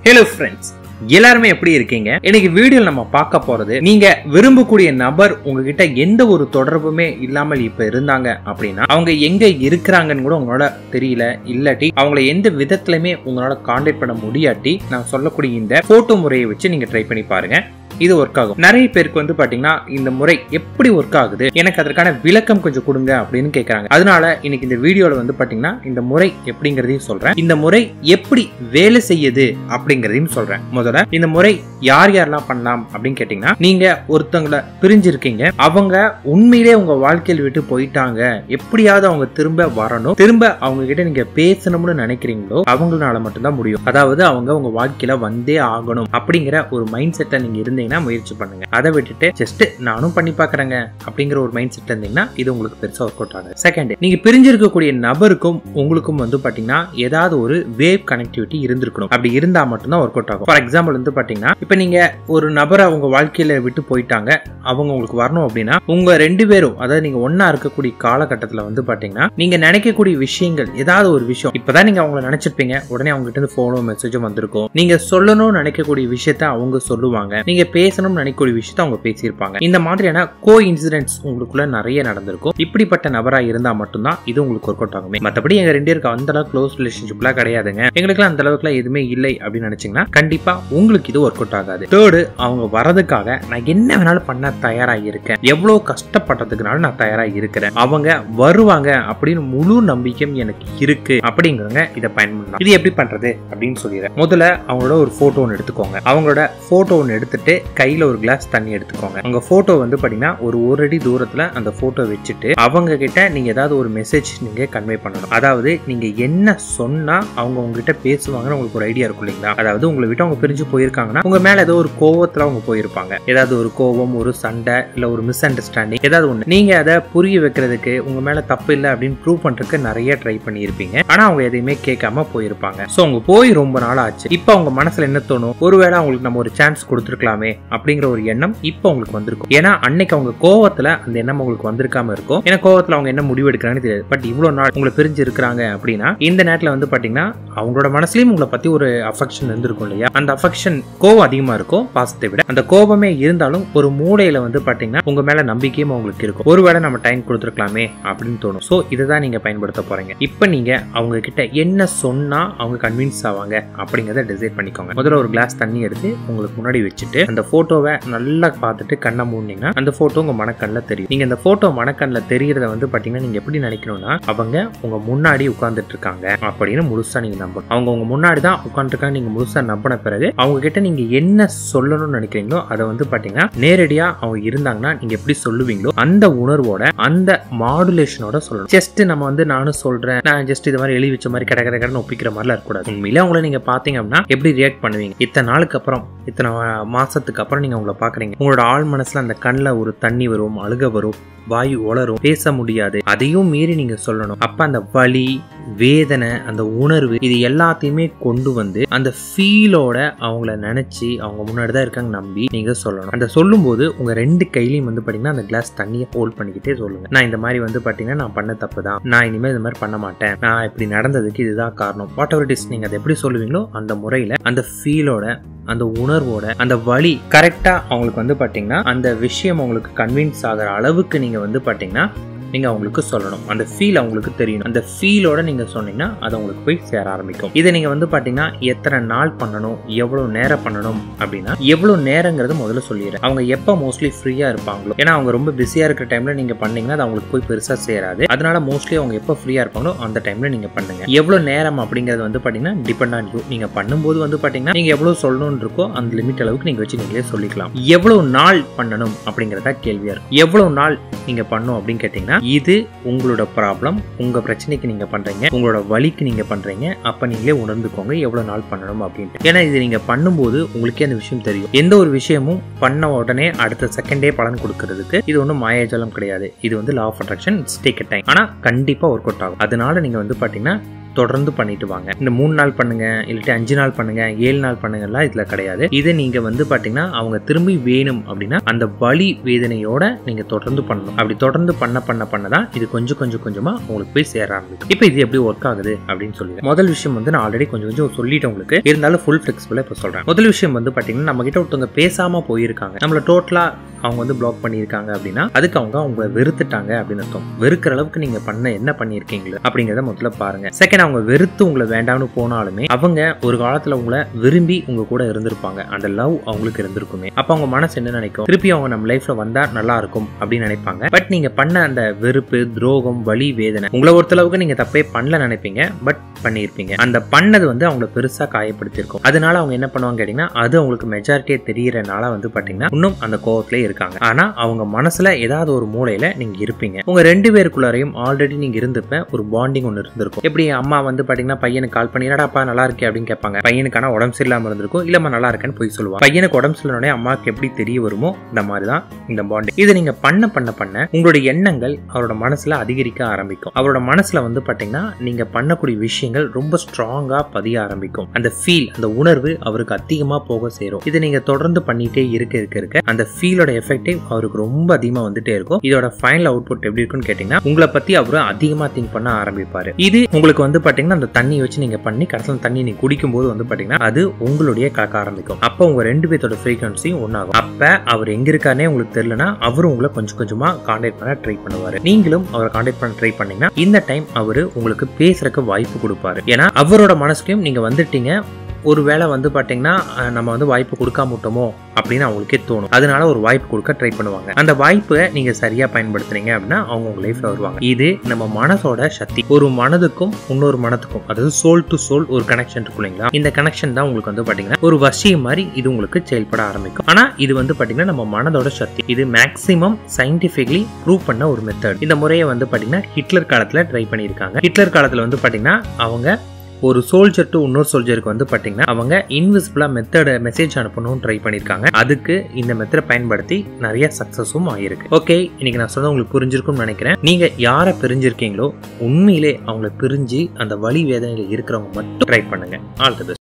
Hello friends, எல்லாருமே எப்படி இருக்கீங்க? இன்னைக்கு வீடியோல நம்ம பார்க்க போறது, நீங்க விரும்பக்கூடிய நபர் உங்ககிட்ட எந்த ஒரு தொடர்புமே இல்லாமல் இப்ப இருந்தாங்க அப்படின்னா அவங்க எங்க இருக்கிறாங்கன்னு கூட உங்களால தெரியல, இல்லாட்டி அவங்களை எந்த விதத்திலுமே உங்களால கான்டாக்ட் பண்ண முடியாட்டி நான் சொல்லக்கூடிய இந்த போட்டோ முறையை வச்சு நீங்க ட்ரை பண்ணி பாருங்க. இது ஒர்க் ஆகும். நிறைய பேருக்கு வந்து பாத்தீங்கன்னா இந்த முறை எப்படி ஒர்க் ஆகுது, எனக்கு அதற்கான விளக்கம் கொஞ்சம் கொடுங்க அப்படின்னு கேட்கறாங்க. அதனால இன்னைக்கு இந்த வீடியோல வந்து பாத்தீங்கன்னா இந்த முறை எப்படிங்கறதையும் சொல்றேன், இந்த முறை எப்படி வேலை செய்யுது அப்படிங்கறதையும் சொல்றேன். முதல்ல இந்த முறை யார் யாரெல்லாம் பண்ணலாம் அப்படின்னு கேட்டீங்கன்னா, நீங்க ஒருத்தங்களை பிரிஞ்சிருக்கீங்க, அவங்க உண்மையிலே உங்க வாழ்க்கையில் விட்டு போயிட்டாங்க, எப்படியாவது அவங்க திரும்ப வரணும், திரும்ப அவங்க கிட்ட நீங்க பேசணும்னு நினைக்கிறீங்களோ அவங்களால மட்டும்தான் முடியும். அதாவது அவங்க உங்க வாழ்க்கையில வந்தே ஆகணும் அப்படிங்கிற ஒரு மைண்ட் செட்டை நீங்க இருந்தீங்க முயற்சி பண்ணுங்க. அதை விட்டுட்டு ஜஸ்ட் நானும் பண்ணி பாக்குறேங்க அப்படிங்கிற ஒரு மைண்ட் செட் இருந்தீங்கன்னா இது உங்களுக்கு பெருசா ஒர்க் அவுட் ஆகுது. செகண்ட், நீங்க பிரிஞ்சிருக்கக்கூடிய நபருக்கும் உங்களுக்கும் வந்து பாத்தீங்கன்னா ஏதாவது ஒரு வேவ் கனெக்டிவிட்டி இருந்திருக்கணும். அப்படி இருந்தா மட்டும்தான் ஒர்க் அவுட் ஆகும். ஃபார் எக்ஸாம்பிள் வந்து பாத்தீங்கன்னா, இப்ப நீங்க ஒரு நபரை உங்க வாழ்க்கையில விட்டு போயிட்டாங்க, அவங்க உங்களுக்கு வரணும் அப்படின்னா உங்க ரெண்டு பேரும், அதாவது நீங்க ஒன்னா இருக்கக்கூடிய காலகட்டத்துல வந்து பாத்தீங்கன்னா நீங்க நினைக்கக்கூடிய விஷயங்கள், ஏதாவது ஒரு விஷயம் இப்பதான் நீங்க அவங்களை நினைச்சிருப்பீங்க, உடனே அவங்க கிட்ட இருந்து போனோ மெசேஜும் வந்திருக்கும். நீங்க சொல்லணும்னு நினைக்கக்கூடிய விஷயத்த அவங்க சொல்லுவாங்க, நீங்க பேசணும்னு நினைக்கக்கூடிய விஷயத்த அவங்க பேசியிருப்பாங்க. இந்த மாதிரியான கோ இன்சிடென்ட்ஸ் உங்களுக்குள்ள நிறைய நடந்திருக்கும். இப்படிப்பட்ட நபரா இருந்தா மட்டும்தான் இது உங்களுக்கு ஒர்க் அவுட் ஆகுமே. மற்றபடி எங்க ரெண்டு பேருக்கு அந்த அளவுக்கு க்ளோஸ் ரிலேஷன்ஷிப்லாம் கிடையாதுங்க, எங்களுக்குலாம் அந்த அளவுக்குலாம் எதுவுமே இல்லை அப்படின்னு நினைச்சீங்கன்னா கண்டிப்பா உங்களுக்கு இது ஒர்க் அவுட் ஆகாது. தேர்டு, அவங்க வரதுக்காக நான் என்ன வேணாலும் பண்ண தயாராக இருக்கேன், எவ்வளவு கஷ்டப்பட்டதுக்குனாலும் நான் தயாராக இருக்கிறேன், அவங்க வருவாங்க அப்படின்னு முழு நம்பிக்கையும் எனக்கு இருக்கு அப்படிங்கிறவங்க இதை பயன்படுத்தலாம். இது எப்படி பண்றது அப்படின்னு சொல்லிடுறேன். முதல்ல அவங்களோட ஒரு போட்டோ ஒன்று எடுத்துக்கோங்க. அவங்களோட போட்டோ ஒன்று எடுத்துட்டு கையில ஒரு கிளாஸ் தண்ணி எடுத்துக்கோங்க. உங்க போட்டோ வந்து பாத்தீங்கன்னா ஒரு அடி தூரத்துல அந்த போட்டோ வச்சுட்டு அவங்க கிட்ட நீங்க ஏதாவது ஒரு மெசேஜ் நீங்க கன்வே பண்ணணும். அதாவது நீங்க என்ன சொன்னா அவங்க உங்ககிட்ட பேசுவாங்கன்னு உங்களுக்கு ஒரு ஐடியா இருக்கும் இல்லைங்களா? அதாவது உங்களை விட்டு அவங்க பிரிஞ்சு போயிருக்காங்கன்னா உங்க மேல ஏதோ ஒரு கோவத்துல அவங்க போயிருப்பாங்க, ஏதாவது ஒரு கோவம், ஒரு சண்டை, இல்ல ஒரு மிஸ் அண்டர்ஸ்டாண்டிங், ஏதாவது ஒண்ணு. நீங்க அதை புரிய வைக்கிறதுக்கு, உங்க மேல தப்பு இல்லை அப்படின்னு ப்ரூவ் பண்றதுக்கு நிறைய ட்ரை பண்ணி இருப்பீங்க. ஆனா அவங்க எதையுமே கேட்காம போயிருப்பாங்க. சோ அவங்க போய் ரொம்ப நாள் ஆச்சு. இப்ப அவங்க மனசுல என்ன தோணும், ஒருவேளை அவங்களுக்கு நம்ம ஒரு சான்ஸ் கொடுத்துருக்கலாமே அப்படிங்கிற ஒரு எண்ணம் இப்ப உங்களுக்கு வந்திருக்கும். ஏன்னா அன்னைக்கு அவங்க கோவத்துல அந்த எண்ணம் உங்களுக்கு வந்திருக்காம இருக்கும். ஏன்னா கோவத்துல அவங்க என்ன முடிவு எடுக்கிறாங்கன்னு தெரியாது. பட் இவ்வளவு நாள் உங்களை பிரிஞ்சு இருக்கிறாங்க அப்படின்னா இந்த நேரத்துல வந்து பாத்தீங்கன்னா அவங்களோட மனசுலயும் உங்களை பத்தி ஒரு அஃபெக்ஷன் இருந்திருக்கும் இல்லையா? அந்த அஃபெக்ஷன் கோவம் அதிகமா இருக்கும் பாசத்தை விட. அந்த கோபமே இருந்தாலும் ஒரு மூளையில வந்து பாத்தீங்கன்னா உங்க மேல நம்பிக்கையும் அவங்களுக்கு இருக்கும், ஒருவேளை நம்ம டைம் கொடுத்துருக்கலாமே அப்படின்னு தோணும். சோ இதுதான் நீங்க பயன்படுத்த போறீங்க. இப்ப நீங்க அவங்க கிட்ட என்ன சொன்னா அவங்க கன்வின்ஸ் ஆவாங்க அப்படிங்கறத டிசைட் பண்ணிக்கோங்க. முதல்ல ஒரு கிளாஸ் தண்ணி எடுத்து உங்களுக்கு முன்னாடி வச்சுட்டு அந்த போட்டோவை நல்லா பார்த்துட்டு கண்ணை மூடினீங்கன்னா அந்த போட்டோ உங்க மனக்கண்ணில் தெரியும். நீங்க இந்த போட்டோ மனக்கண்ணில் தெரியறத வந்து பாத்தீங்கன்னா நீங்க எப்படி நினைக்கணும்னா அவங்க உங்க முன்னாடி உட்கார்ந்துட்டு இருக்காங்க அப்படின்னு முழுசா நீங்க நம்பணும். அவங்க உங்க முன்னாடி தான் உட்காந்துருக்காங்க நீங்க முழுசா நம்பின பிறகு அவங்க கிட்ட நீங்க என்ன சொல்லணும்னு நினைக்கிறீங்களோ அதை வந்து பாத்தீங்கன்னா நேரடியா அவங்க இருந்தாங்கன்னா நீங்க எப்படி சொல்லுவீங்களோ அந்த உணர்வோட, அந்த மாடுலேஷனோட சொல்லணும். ஜஸ்ட் நம்ம வந்து நானும் சொல்றேன், நான் ஜஸ்ட் இது மாதிரி எழுதி வச்ச மாதிரி கடை கடை ஒப்பிக்கிற மாதிரிலாம் இருக்கக்கூடாது. உண்மையில அவங்கள நீங்க பாத்தீங்க அப்படின்னா எப்படி ரியாக்ட் பண்ணுவீங்க? இத்தனை நாளுக்கு அப்புறம், இத்தனை மாசத்துக்கு அப்புறம் நீங்க உங்களை பாக்குறீங்க, உங்களோட ஆள் மனசுல அந்த கண்ணில் ஒரு தண்ணி வரும், அழுக வரும், வாயு உளரும், பேச முடியாது, அதையும் மீறி நீங்க சொல்லணும். அப்ப அந்த வலி, வேதனை, அந்த உணர்வு, இது எல்லாத்தையுமே கொண்டு வந்து அந்த ஃபீலோட அவங்கள நினைச்சு அவங்க முன்னாடிதான் இருக்காங்க நம்பி நீங்க சொல்லணும். அந்த சொல்லும் போது உங்க ரெண்டு கையிலையும் வந்து பாத்தீங்கன்னா அந்த கிளாஸ் தண்ணியை ஹோல்ட் பண்ணிக்கிட்டே சொல்லுங்க. நான் இந்த மாதிரி வந்து பாத்தீங்கன்னா நான் பண்ண தப்பு தான், நான் இனிமேல் இந்த மாதிரி பண்ண மாட்டேன், நான் இப்படி நடந்ததுக்கு இதுதான் காரணம், வாட் எவர் இட் இஸ். நீங்க அதை எப்படி சொல்லுவீங்களோ அந்த முறையில அந்த ஃபீலோட, அந்த உணர்வோட, அந்த வலி கரெக்டா அவங்களுக்கு வந்து பாத்தீங்கன்னா அந்த விஷயம் அவங்களுக்கு கன்வின்ஸ் ஆகிற அளவுக்கு நீங்க வந்து பாத்தீங்கன்னா நீங்க அவங்களுக்கு சொல்லணும். அந்த ஃபீல் அவங்களுக்கு தெரியணும். அந்த ஃபீலோட நீங்க சொன்னீங்கன்னா அது அவங்களுக்கு போய் சேர ஆரம்பிக்கும். இதை நீங்க வந்து பாத்தீங்கன்னா எத்தனை நாள் பண்ணணும், எவ்வளவு நேரம் பண்ணணும் அப்படின்னா எவ்வளவு நேரங்கிறது முதல்ல சொல்லிடுறேன். அவங்க எப்ப மோஸ்ட்லி ஃப்ரீயா இருப்பாங்களோ, ஏன்னா அவங்க ரொம்ப பிஸியா இருக்கிற டைம்ல நீங்க பண்ணீங்கன்னா அது அவங்களுக்கு போய் பெருசா சேராது. அதனால மோஸ்ட்லி அவங்க எப்ப ஃப்ரீயா இருப்பாங்களோ அந்த டைம்ல நீங்க பண்ணுங்க. எவ்வளவு நேரம் அப்படிங்கிறது வந்து பாத்தீங்கன்னா டிபெண்ட் ஆன் யூ. நீங்க பண்ணும்போது வந்து பாத்தீங்கன்னா நீங்க எவ்வளவு சொல்லணும்னு இருக்கோ அந்த லிமிட் அளவுக்கு நீங்க வச்சு நீங்களே சொல்லிக்கலாம். எவ்வளவு நாள் பண்ணணும் அப்படிங்கறத கேள்வியா இருக்கும். எவ்வளவு நாள் நீங்க பண்ணும் அப்படின்னு கேட்டீங்கன்னா இது உங்களோட ப்ராப்ளம், உங்க பிரச்சனைக்கு நீங்க பண்றீங்க, உங்களோட வலிக்கு நீங்க பண்றீங்க. அப்ப நீங்களே உணர்ந்துக்கோங்க எவ்வளவு நாள் பண்ணணும் அப்படின்ட்டு. ஏன்னா இது நீங்க பண்ணும்போது உங்களுக்கே அந்த விஷயம் தெரியும். எந்த ஒரு விஷயமும் பண்ண உடனே அடுத்த செகண்டே பலன் கொடுக்கறதுக்கு இது ஒன்றும் மாயாஜாலம் கிடையாது. இது வந்து law of attraction. It's take a time. ஆனா கண்டிப்பா ஒர்க் அவுட் ஆகும். அதனால நீங்க வந்து பாத்தீங்கன்னா தொடர்ந்து பண்ணிட்டு வாங்க. இந்த 3 நாள் பண்ணுங்க, இல்லாட்டி 5 நாள் பண்ணுங்க, 7 நாள் பண்ணுங்கலாம் இதுல கிடையாது. இதை நீங்க வந்து பாத்தீங்கன்னா அவங்க திரும்பி வேணும் அப்படின்னா அந்த வலி வேதனையோட நீங்க தொடர்ந்து பண்ணணும். அப்படி தொடர்ந்து பண்ணதான் இது கொஞ்சமா உங்களுக்கு போய் சேர ஆரம்பிக்கும். இப்போ இது எப்படி ஒர்க் ஆகுது அப்படின்னு சொல்லுங்க. முதல் விஷயம் வந்து நான் ஆல்ரெடி கொஞ்சம் சொல்லிட்டேன் உங்களுக்கு, இருந்தாலும் ஃபுல் ஃபிளெக்சிபிளா இப்ப சொல்றேன். முதல் விஷயம் வந்து பாத்தீங்கன்னா நம்ம கிட்ட ஒருத்தவங்க பேசாம போயிருக்காங்க, நம்மள டோட்டலா அவங்க வந்து பிளாக் பண்ணியிருக்காங்க அப்படின்னா அதுக்கு அவங்க வெறுத்துட்டாங்க அப்படின்னு அர்த்தம். வெறுக்கிற அளவுக்கு நீங்க என்ன பண்ணியிருக்கீங்களோ அப்படிங்கிறத முதல்ல பாருங்க. செகண்ட், அவங்க வெறுத்து உங்களை வேண்டாம்னு போனாலுமே அவங்க ஒரு காலத்துல உங்களை விரும்பி உங்க கூட இருந்திருப்பாங்க, அந்த லவ் அவங்களுக்கு இருந்திருக்குமே. அப்ப அவங்க மனசு என்ன நினைக்கும், திருப்பி அவங்க நம்ம லைஃப்ல வந்தா நல்லா இருக்கும் அப்படின்னு நினைப்பாங்க. பட் நீங்க பண்ண அந்த வெறுப்பு, துரோகம், வலி, வேதனை உங்களை ஒருத்தளவுக்கு நீங்க தப்பே பண்ணல நினைப்பீங்க, பட் பண்ணியிருப்பீங்க. அந்த பண்ணது வந்து அவங்களை பெருசா காயப்படுத்திருக்கும். அதனால அவங்க என்ன பண்ணுவாங்க கேட்டீங்கன்னா அது அவங்களுக்கு மெஜாரிட்டியா தெரியறனால வந்து பாத்தீங்கன்னா இன்னும் அந்த கோவத்திலே இருக்காங்க. ஆனா அவங்க மனசுல ஏதாவது ஒரு மூலையில நீங்க இருப்பீங்க. உங்க 2 பேருக்குள்ளாரையும் ஆல்ரெடி நீங்க இருந்தப்ப ஒரு பாண்டிங் ஒன்று இருந்திருக்கும். எப்படி அம்மா வந்து பாத்தீங்கன்னா பையனுக்கு கால் பண்ணி என்னடாப்பா நல்லா இருக்கே அப்படின்னு கேட்பாங்க. பையனுக்கான உடம்பு சரியில்லாம இருந்திருக்கும், இல்லம்மா நல்லா இருக்கேன்னு போய் சொல்லுவாங்க. பையனுக்கு உடம்பு சரியில்லைனே அம்மாவுக்கு எப்படி தெரிய வருமோ இந்த மாதிரிதான் இந்த பாண்டிங். இதை நீங்க பண்ண உங்களுடைய எண்ணங்கள் அவரோட மனசுல அதிகரிக்க ஆரம்பிக்கும். அவரோட மனசுல வந்து பாத்தீங்கன்னா நீங்க பண்ணக்கூடிய விஷயங்கள் ரொம்ப ஸ்ட்ராங்கா பதிய ஆரம்பிக்கும். அந்த ஃபீல், அந்த உணர்வு அவருக்கு அதிகமா போக சேரும். இதை நீங்க தொடர்ந்து பண்ணிட்டே இருக்க அந்த ஃபீலோட எஃபெக்டிவ் அவருக்கு ரொம்ப அதிகமா வந்துட்டே இருக்கும். இதோட ஃபைனல் அவுட்புட் எப்படி இருக்குன்னு கேட்டீங்கன்னா உங்களை பத்தி அவரு அதிகமா திங்க் பண்ண ஆரம்பிப்பாரு. இது உங்களுக்கு வந்து பாத்தீங்கன்னா அந்த தண்ணி வச்சு நீங்க பண்ணி கடைசியில் தண்ணி நீங்க குடிக்கும் போது வந்து பாத்தீங்கன்னா அது உங்களுடைய கலக்க ஆரம்பிக்கும். அப்ப உங்க 2 பேர்த்தோட ஃப்ரீக்வன்சி ஒன்னாகும். அப்ப அவர் எங்க இருக்காருன்னே உங்களுக்கு தெரியலனா அவரும் உங்களை கொஞ்சமா கான்டாக்ட் பண்ண ட்ரை பண்ணுவாரு. நீங்களும் அவரை கான்டாக்ட் பண்ண ட்ரை பண்ணீங்கன்னா இந்த டைம் அவரு உங்களுக்கு பேசுறதுக்கு வாய்ப்பு கொடுப்பாரு. ஏன்னா அவரோட மனசுக்கும் நீங்க வந்துட்டீங்க, ஒரு வேளை வந்து பாத்தீங்கன்னா நம்ம வந்து வாய்ப்பு கொடுக்காம விட்டோமோ அப்படின்னு அவங்களுக்கே தோணும். அதனால ஒரு வாய்ப்பு கொடுக்க ட்ரை பண்ணுவாங்க. அந்த வாய்ப்பை நீங்க சரியா பயன்படுத்துறீங்க அப்படின்னா அவங்க உங்க லைஃப்ல வருவாங்க. இது நம்ம மனசோட சக்தி. ஒரு மனதுக்கும் இன்னொரு மனதுக்கும், அதாவது சோல் டு சோல் ஒரு கனெக்ஷன் இருக்கும் இல்லைங்களா, இந்த கனெக்ஷன் தான் உங்களுக்கு வந்து பாத்தீங்கன்னா ஒரு வசியம் மாதிரி இது உங்களுக்கு செயல்பட ஆரம்பிக்கும். ஆனா இது வந்து பாத்தீங்கன்னா நம்ம மனதோட சக்தி. இது மேக்சிமம் சயின்டிபிகலி ப்ரூவ் பண்ண ஒரு மெத்தட். இந்த முறையை வந்து பாத்தீங்கன்னா ஹிட்லர் காலத்துல ட்ரை பண்ணியிருக்காங்க. ஹிட்லர் காலத்துல வந்து பாத்தீங்கன்னா அவங்க ஒரு சோல்ஜர் டு இன்னொரு சோல்ஜருக்கு வந்து பாத்தீங்கன்னா அவங்க இன்விசிபிளா மெசேஜ் அனுப்பணும்னு ட்ரை பண்ணிருக்காங்க. அதுக்கு இந்த மெத்தடை பயன்படுத்தி நிறைய சக்சஸும் ஆயிருக்கு. ஓகே, இன்னைக்கு நான் சொன்ன உங்களுக்கு புரிஞ்சிருக்கும்னு நினைக்கிறேன். நீங்க யாரை பிரிஞ்சிருக்கீங்களோ உண்மையிலே அவங்களை பிரிஞ்சு அந்த வலி வேதனையில இருக்கிறவங்க மட்டும் ட்ரை பண்ணுங்க. All the best.